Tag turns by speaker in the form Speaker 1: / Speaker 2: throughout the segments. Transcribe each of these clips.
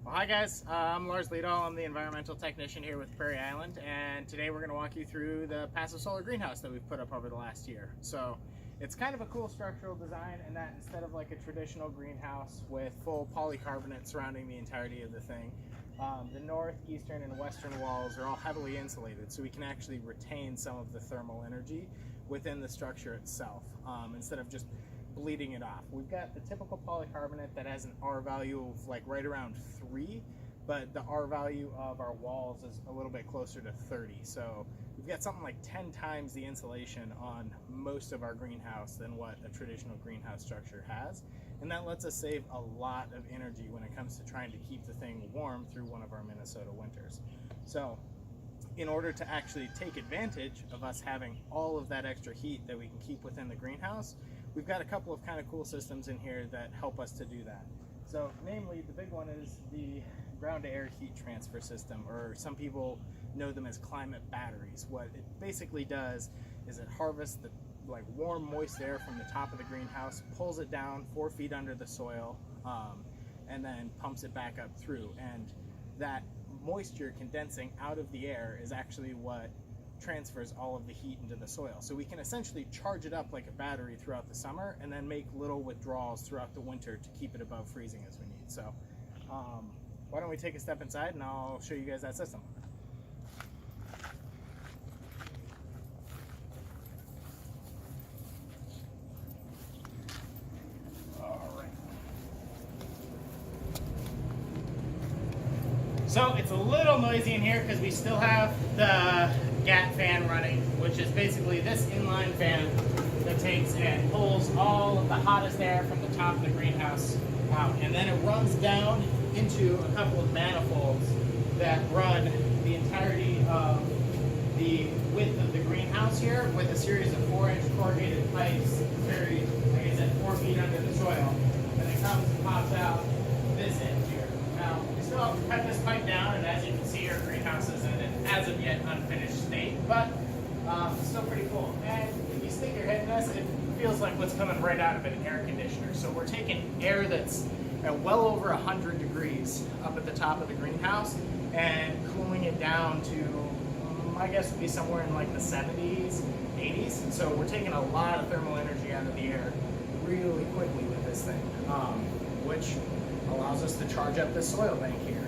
Speaker 1: Well, hi guys, I'm Lars Lidahl. I'm the environmental technician here with Prairie Island, and today we're going to walk you through the passive solar greenhouse that we've put up over the last year. So it's kind of a cool structural design in that instead of like a traditional greenhouse with full polycarbonate surrounding the entirety of the thing, the north, eastern, and western walls are all heavily insulated, so we can actually retain some of the thermal energy within the structure itself instead of just bleeding it off. We've got the typical polycarbonate that has an R value of like right around 3, but the R value of our walls is a little bit closer to 30. So we've got something like 10 times the insulation on most of our greenhouse than what a traditional greenhouse structure has. And that lets us save a lot of energy when it comes to trying to keep the thing warm through one of our Minnesota winters. So in order to actually take advantage of us having all of that extra heat that we can keep within the greenhouse, we've got a couple of kind of cool systems in here that help us to do that. So namely, the big one is the ground to air heat transfer system, or some people know them as climate batteries. What it basically does is it harvests the warm, moist air from the top of the greenhouse, pulls it down 4 feet under the soil, and then pumps it back up through. And that moisture condensing out of the air is actually what transfers all of the heat into the soil. So we can essentially charge it up like a battery throughout the summer and then make little withdrawals throughout the winter to keep it above freezing as we need. So why don't we take a step inside and I'll show you guys that system. So it's a little noisy in here because we still have the GAT fan running, which is basically this inline fan that takes and pulls all of the hottest air from the top of the greenhouse out. And then it runs down into a couple of manifolds that run the entirety of the width of the greenhouse here with a series of 4-inch corrugated pipes buried, like I said, 4 feet under the soil. And it comes and pops out this end here. Now, we still have to cut this pipe down, and as you can see, our greenhouse is in an as of yet unfinished state, but it's still pretty cool. And if you stick your head in this, it feels like what's coming right out of an air conditioner. So we're taking air that's at well over 100 degrees up at the top of the greenhouse and cooling it down to, I guess would be somewhere in like the 70s, 80s. And so we're taking a lot of thermal energy out of the air really quickly with this thing, which allows us to charge up this soil bank here.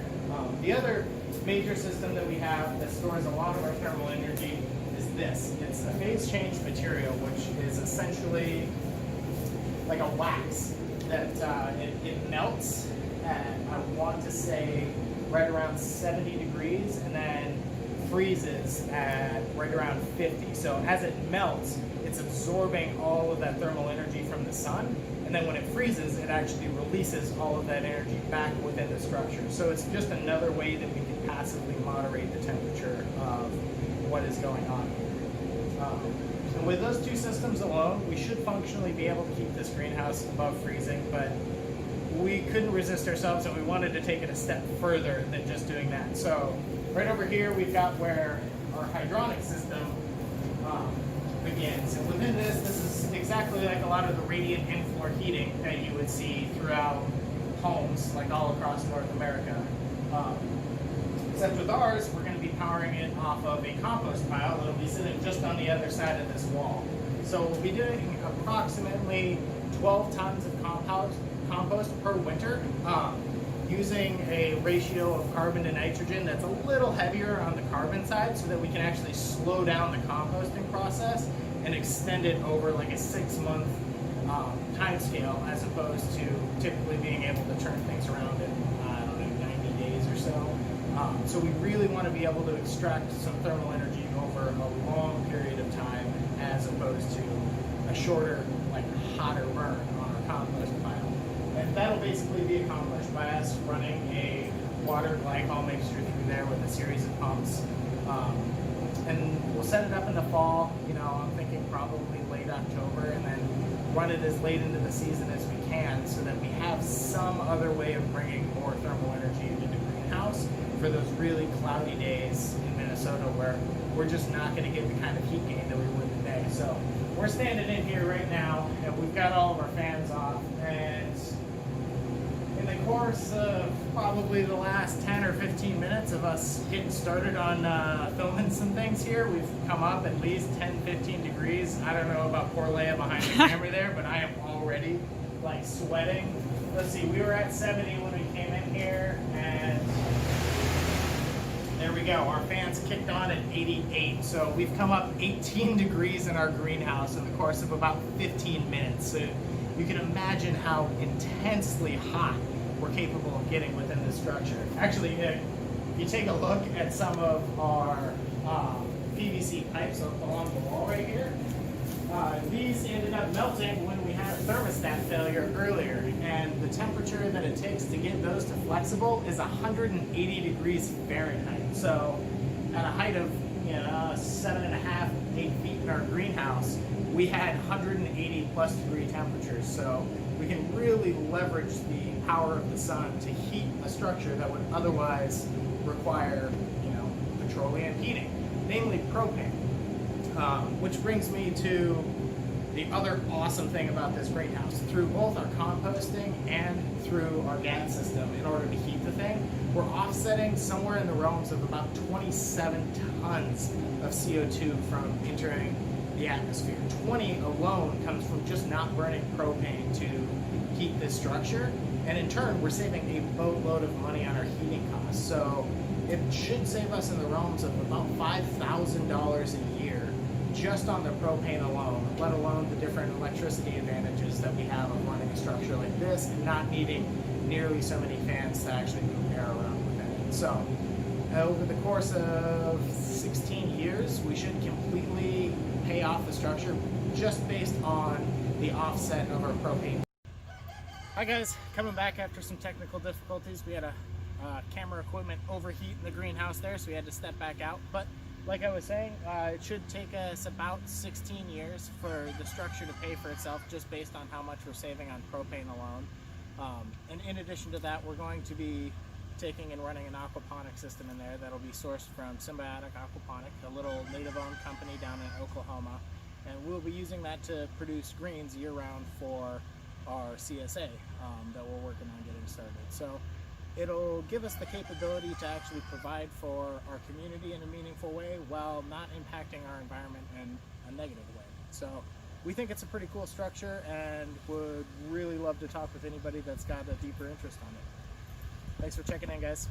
Speaker 1: The other major system that we have that stores a lot of our thermal energy is this. It's a phase change material, which is essentially like a wax that it melts at, I want to say, right around 70 degrees and then freezes at right around 50. So as it melts, it's absorbing all of that thermal energy from the sun, and then when it freezes, it actually releases all of that energy back within the structure. So it's just another way that we can passively moderate the temperature of what is going on. And with those two systems alone, we should functionally be able to keep this greenhouse above freezing, but we couldn't resist ourselves and we wanted to take it a step further than just doing that. So right over here, we've got where our hydronic system begins. And within this is exactly like a lot of the radiant in-floor heating that you would see throughout homes, like all across North America. Except with ours, we're going to be powering it off of a compost pile that'll be sitting just on the other side of this wall. So we'll be doing approximately 12 tons of compost per winter, using a ratio of carbon to nitrogen that's a little heavier on the carbon side so that we can actually slow down the composting process and extend it over like a 6-month time scale as opposed to typically being able to turn things around in, I don't know, 90 days or so. So we really want to be able to extract some thermal energy over a long period of time as opposed to a shorter, like hotter burn on our compost pile. And that'll basically be accomplished by us running a water glycol mixture through there with a series of pumps. And we'll set it up in the fall, I'm thinking probably late October, and then run it as late into the season as we can so that we have some other way of bringing more thermal energy into the greenhouse for those really cloudy days in Minnesota where we're just not going to get the kind of heat gain that we would today. So we're standing in here right now, and we've got all of our fans off, and in the course of probably the last 10 or 15 minutes of us getting started on filming some things here, we've come up at least 10-15 degrees. I don't know about poor Leia behind the camera there, but I am already like sweating. Let's see, we were at 70 when we came in here, and there we go. Our fans kicked on at 88. So we've come up 18 degrees in our greenhouse in the course of about 15 minutes. So you can imagine how intensely hot we're capable of getting within this structure. Actually, if you take a look at some of our PVC pipes along the wall right here, these ended up melting when we had a thermostat failure earlier, and the temperature that it takes to get those to flexible is 180 degrees Fahrenheit. So at a height of 7.5, 8 feet in our greenhouse, we had 180 plus degree temperatures. So we can really leverage the power of the sun to heat a structure that would otherwise require, petroleum heating, namely propane. Which brings me to the other awesome thing about this greenhouse. Through both our composting and through our gas system, in order to heat the thing, we're offsetting somewhere in the realms of about 27 tons of CO2 from entering the atmosphere. 20 alone comes from just not burning propane to heat this structure, and in turn we're saving a boatload of money on our heating costs. So it should save us in the realms of about $5,000 a year just on the propane alone, let alone the different electricity advantages that we have of running a structure like this and not needing nearly so many fans to actually move air around within it. So over the course of 16 years, we should completely pay off the structure just based on the offset of our propane. Hi guys, coming back after some technical difficulties. We had a camera equipment overheat in the greenhouse there, so we had to step back out. But like I was saying, it should take us about 16 years for the structure to pay for itself, just based on how much we're saving on propane alone. And in addition to that, we're going to be taking and running an aquaponic system in there that'll be sourced from Symbiotic Aquaponic, a little native-owned company down in Oklahoma. And we'll be using that to produce greens year-round for our CSA that we're working on getting started. So it'll give us the capability to actually provide for our community in a meaningful way while not impacting our environment in a negative way. So we think it's a pretty cool structure and would really love to talk with anybody that's got a deeper interest on it. Thanks for checking in, guys.